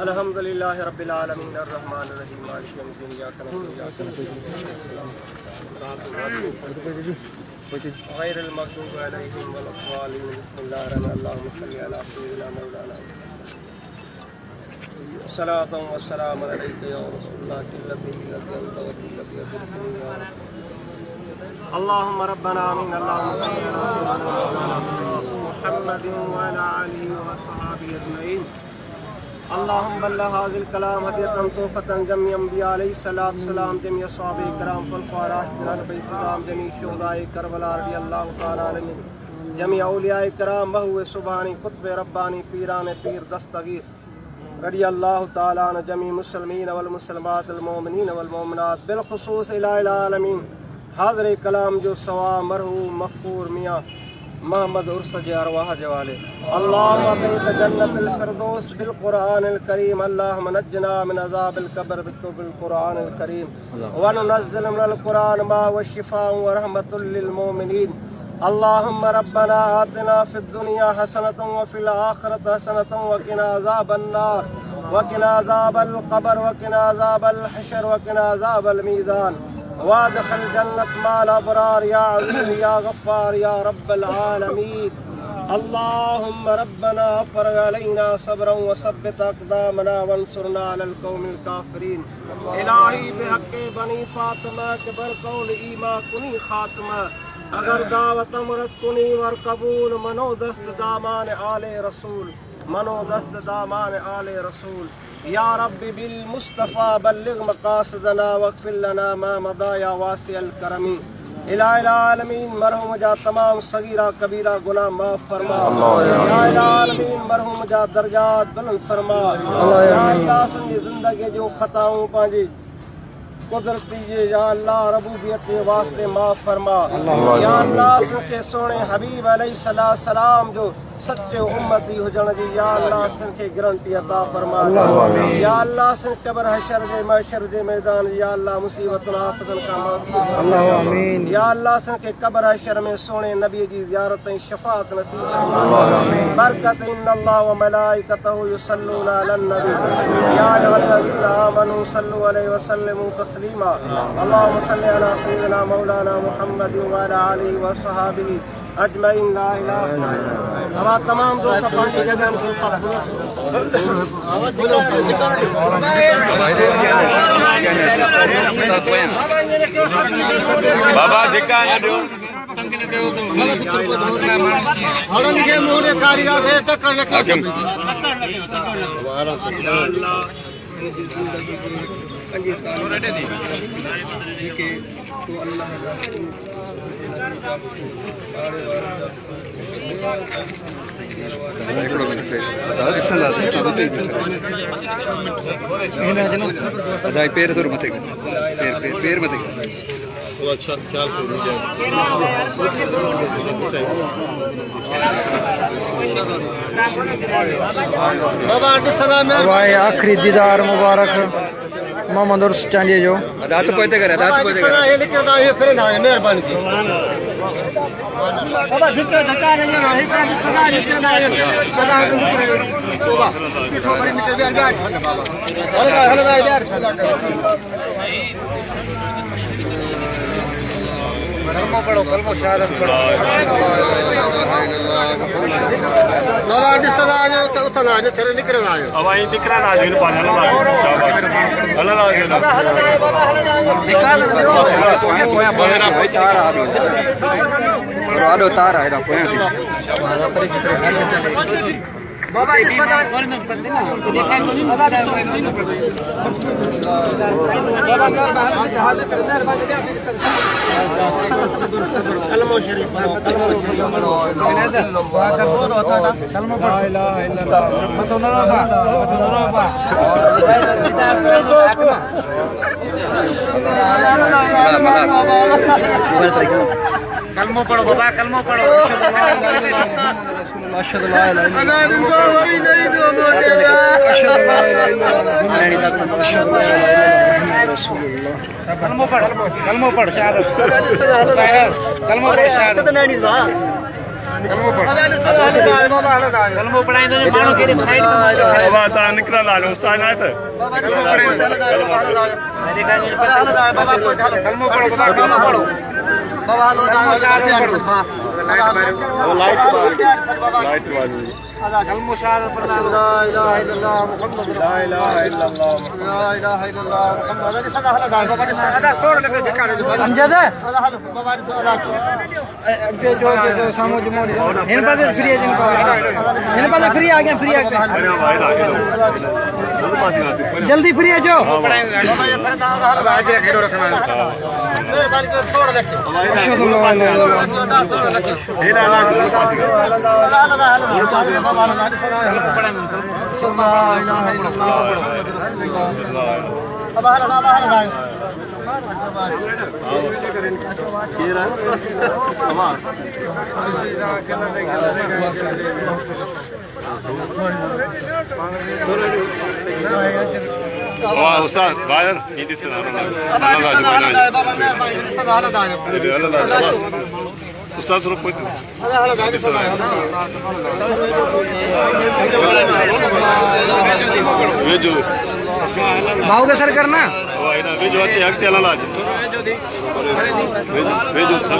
अल्हम्दुलिल्लाहि रब्बिल आलमीन अर्रहमानिर रहीम मालिकि यौमिद्दीन इय्याका नअबुदु व इय्याका नस्तईन गैरिल मग़दूबि अलैहिम वलद्दालीन बिस्मिल्लाहिर रहमानिर रहीम अल्लाहुम्मा सल्लि अला सय्यिदिना मौलाना सलातन व सलाम अलैका या रसूलल्लाह अल्लाहुम्मा रब्बना आमीन अल्लाहुम्मा सल्लि अला मुहम्मदिन व अला आलिहि व अस्हाबिहि अजमईन अल्लाहुम्मा बल्लिग़ हाज़िल कलाम हदियतन तोहफ़तन जमी अंबिया अलैहिस्सलातु वस्सलाम जमी अस्हाबे किराम खुलफ़ाए राशिदीन अहले बैत जमी शुहदाए करबला रज़ियल्लाहु तआला अन्हुम जमी औलियाए किराम महबूब सुबहानी कुतुब रब्बानी पीरान पीर दस्तगीर रज़ियल्लाहु तआला अन्हु जमी मुस्लिमीन वल मुस्लिमात वल मोमिनीन वल मोमिनात बिलखुसूस इलाहिल आलमीन हाज़िर कलाम जो सवा मरहूम मग़फ़ूर मियाँ मोहम्मद उर्स जे अरवाह जवाले अल्लाहुम्मा जन्नतुल फिरदौस बिल कुरानिल करीम अल्लाहुम्मा नज्जना मिन अज़ाबिल क़ब्र बिल कुरानिल करीम व नुनज़्ज़िलु मिनल कुरान मा हुवा शिफ़ाउन व रहमतुल लिल मोमिनीन अल्लाहुम्मा रब्बना आतिना फिद दुनिया हसनतन व फिल आखिरति हसनतन व क़िना अज़ाबन नार व क़िना अज़ाबल क़ब्र व क़िना अज़ाबल हशर व क़िना अज़ाबल मीज़ान वादखिल जन्नत माल अबरार या अज़ीज़ या गफ़्फ़ार या रब्बल आलमीन अल्लाहुम्मा रब्बना अफ़रिग़ अलैना सब्रन व सब्बित अक़दामना वंसुरना अलल क़ौमिल काफ़िरीन इलाही बिहक़्क़ि बनी फ़ातिमा के बरक़ौल ईमा कुनी ख़ातिमा अगर दावत अमरत कुनी वर कबूल मनोदस्त दामान आले रसूल मनोदस्त दामान आले रसूल या रब्बी बिल मुस्तफ़ा बल्लिग़ मक़ासिदना वग़फ़िर लना मा मदा या वासिअल करमी इलाहिल आलमीन मरहुम जा तमाम सगीरा कबीरा गुनाह माफ़ फरमा इलाहिल आलमीन मरहुम जा दर्जात बुलंद फरमा या अल्लाह संजी ज़िंदगी जो ख़ताऊं पंहिंजी कुदरती या अल्लाह रबूबियत के वास्ते माफ़ फरमा या अल्लाह के सोने हबीब अलैहिस्सलाम जो सच्चे उम्मती हुजण जी या अल्लाह के गारंटी अता फरमा या अल्लाह से कब्र हशर जे महशर जे मैदान या अल्लाह मुसीबतन आफतन का माफ़ अल्लाह आमीन या अल्लाह के कब्र हशर में सोने नबी जी ज़ियारत शफाअत नसीब बरकत इन्नल्लाह व मलाइकतहु युसल्लूना अलन नबी या अय्युहल्लज़ीना आमनू सल्लु अलैहि व सल्लिमू तस्लीमा अल्लाहुम्मा सल्लि अला सय्यिदिना मौलाना मुहम्मद व अला आलिहि व अस्हाबिहि अजमईन ला इलाहा इल्लल्लाह। अब तमाम दोस्त पानी जगह बाबा धिक्का न दो हड़न के मोने कारिया से तक लेके तो अल्लाह पैर तो मत पैर मत अच्छा ख्याल भाई आखिरी दीदार मुबारक मोहम्मद उर्स चांदी जो दांत पोते करे दांत पोते करे ये लिख दो ये फिर ना मेहरबानी की बाबा धक्का धक्का नहीं ना ही का सदा लिख ना ये सदा तोबा की ठोकरी निकल भी बैठ सकता बाबा हलवा हलवा यार कलमा पढ़ो कलमा शहादत पढ़ो बाबा ने सदा जो तो सदा ने तेरे निकल आयो अब आई दिकरा ना दिन पाले ना हला ना बाबा हला निकाल पोया भाई चार आदो तार है पोया बाबा ने सदा बाबा हाजिर करदार बाजे कलमा शरीफ पढ़ो कलमा कलमा ला इलाहा इल्लल्लाह कलमा पढ़ो बाबा कलमा पढ़ो अशहदु ला इलाहा इल्लल्लाह अशहदु ला इलाहा इल्लल्लाह कलमो पढ़ शहादत कलमो पढ़ शहादत कलमो पढ़ाई तो मानो केरे साइड बाबा ता निकला लालो उस्ताद ना तो कलमो पढ़ो कलमो पढ़ो बाबा लो लाइट वाली कलमो शहादत पढ़ना ला इलाहा इल्लल्लाह मुहम्मद ला इलाहा इल्लल्लाह ला इलाहा इल्लल्लाह मुहम्मद अली सदा हला दाई बाबा ने सदा छोड़ लगे झकारे जो अमजद अल्लाह हल बाबा ने सदा जो सामो जो मोरी इन पास फ्री है इन पास फ्री आ गया अरे भाई लाके दो जल्दी फ्री है जो बाबा ये फरदा हल आज घेरो रखना मेहरबानी कर छोड़ ले अशहदु ला इलाहा इल्लल्लाह ये डाला दोनों पास गए बाबा ने सदा हल ला इलाहा इल्लल्लाह मुहम्मद रसूलुल्लाह बाबा हल दाई ये रहा हमार वाह उस्ताद बाहर नीति से ना बाबा मेहरबानी कर सदा हल दाई उस्ताद थोड़ा कोई अल्लाह हल दाई सदा वे जो भाव का सर करना वो है ना वे जो आते हक तेला लाज वे जो सब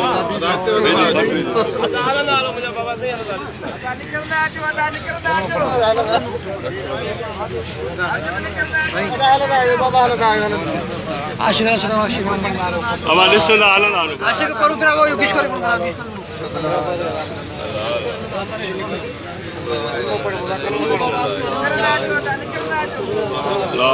बाबा हल दाई आशिक आशिक आशिक अब लिसन आला लालो आशिक करू फिर वो किस करे ला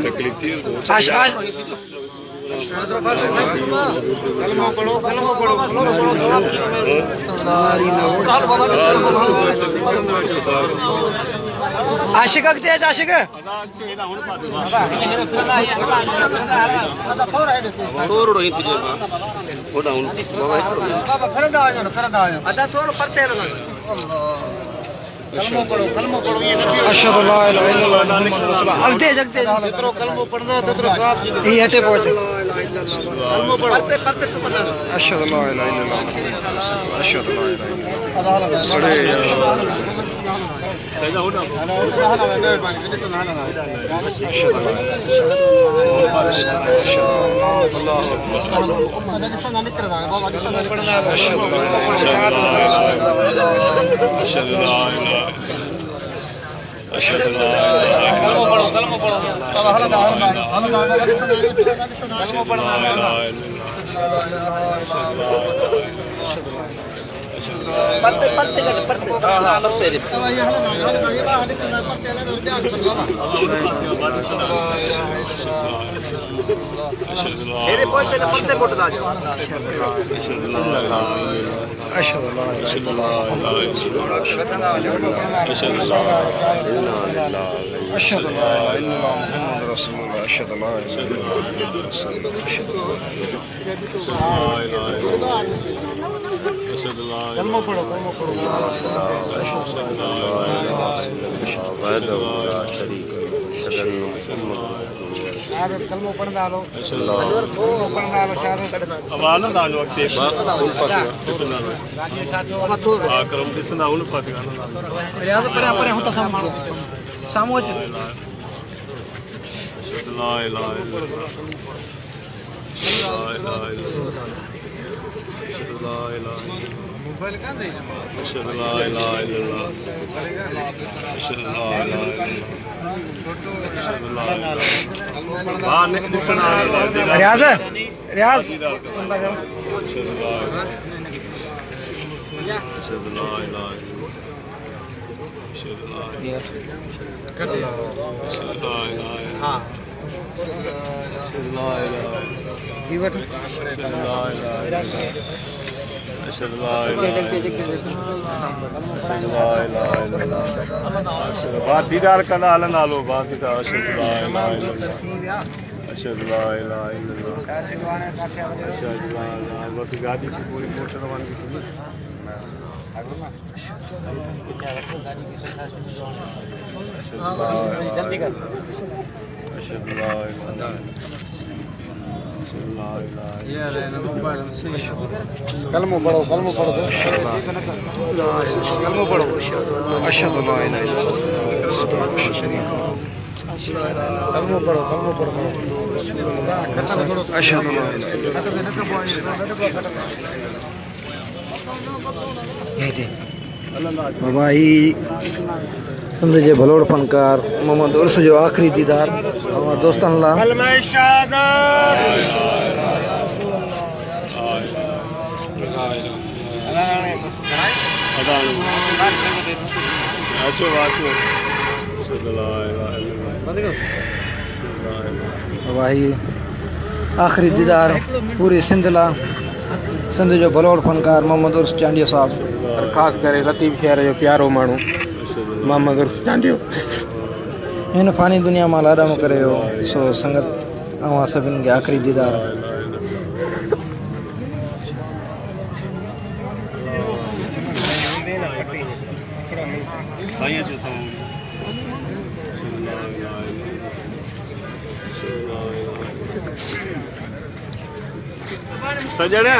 तकलीफ थी कलमो पढ़ो आशिक तेज आशिक थोड़ो ही तुझे बाबा फरदा आयो अदा थोड़ा पड़ते हैं कलमो पढ़ो ये अशहदु ला इलाहा इल्लल्लाह मुहम्मद रसूलुल्लाह अगते जगते जितरो कलमो पढ़ना तितरो सवाब ये हटे पहुंच कलमो पढ़ो अशहदु ला इलाहा इल्लल्लाह अशहदु ला इलाहा शहादत कलमो पढ़ना लो कलमो पढ़ना लो शहादत अब आना दालो वक्त आकरम किसना उन पाते रियाज पर होता सामो ला इलाहा इल्लल्लाह ला इलाहा इल्लल्लाह ला इलाहा अशहदु ला इलाहा इल्लल्लाह अशहदु ला इलाहा इल्लल्लाह वाह ने दिसना रियाज रियाज अशहदु ला इलाहा अशहदु ला हां अशहदु ला इलाहा इल्लल्लाह बात दीदार कंदा हलंदा हलो बात का अशहदु ला इलाहा इल्लल्लाह अशहदु ला इलाहा इल्लल्लाह अशहदु ला इलाहा बस गाड़ी की पूरी मोटर रवानगी थी जल्दी कर अशहदु ला इलाहा कलमो पढ़ो कलमो पढ़ो अशहदु ला इलाहा कलमो पढ़ो अशहदु ला इलाहा बाबा ही सिंध जे भलोड़ फनकार मोहम्मद उर्स जो आखिरी दीदार दोस्तन ला कलमा शहादत अचो अचो बाबा ही आखिरी दीदार पूरी सिंध ला सिंध जो भलोड़ फनकार मोहम्मद उर्स चांडियो साहब ख़ास करे लतीफ़ शहर जो प्यारो माण्हू मोहम्मद उर्स चांडियो इन फानी दुनिया में लाडा में करे हो सो संगत अवां सभिनि खे आखिरी दीदार सजणा